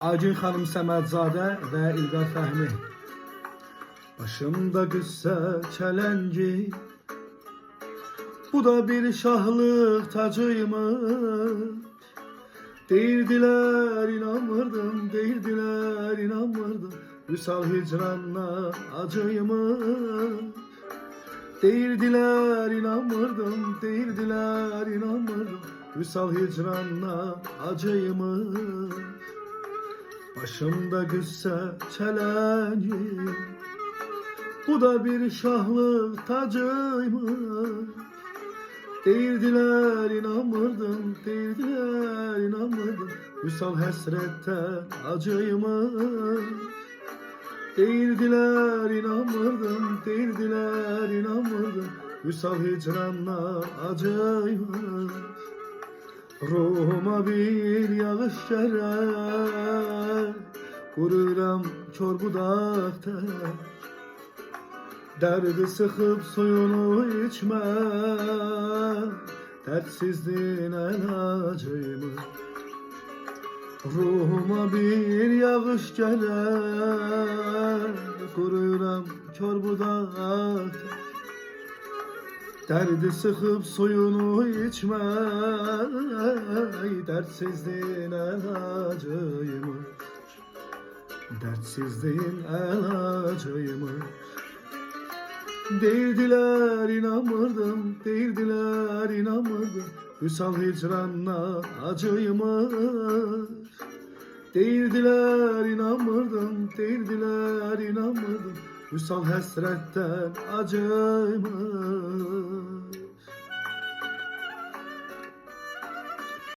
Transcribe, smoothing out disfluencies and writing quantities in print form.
Aygün xanım Səmədzadə və İlqar Fəhmi. Başımda qüssə çələngi, bu da bir şahlıq tacıymış. Deyirdilər inanmırdım, deyirdilər inanmırdım, Vüsal hicranla acıymış. Deyirdilər inanmırdım, deyirdilər inanmırdım, Vüsal hicranla acıymış. Başımda qüssə çələngi, bu da bir şahlıq tacıymış. Deyirdilər inanmırdım, deyirdilər inanmırdım, Vüsal həsrətdən acıymış. Deyirdilər inanmırdım, deyirdilər inanmırdım, Vüsal hicranla acıymış. Ruhuma bir yağış gələr, qururam kor budaqda. Dərdi sıxıb suyunu içmə, dərdsizliyin əlacıymış. Ruhuma bir yağış gələr, qururam kor budaqda. Derdi sıxıb suyunu içmək, derdsizliyin əlacıymış. Derdsizliyin əlacıymış. Deyirdilər inanmırdım, deyirdilər inanmırdım, Vüsal hicranla acıymış. Deyirdilər inanmırdım, deyirdilər inanmırdım, Vüsal həsrətdən acıymış.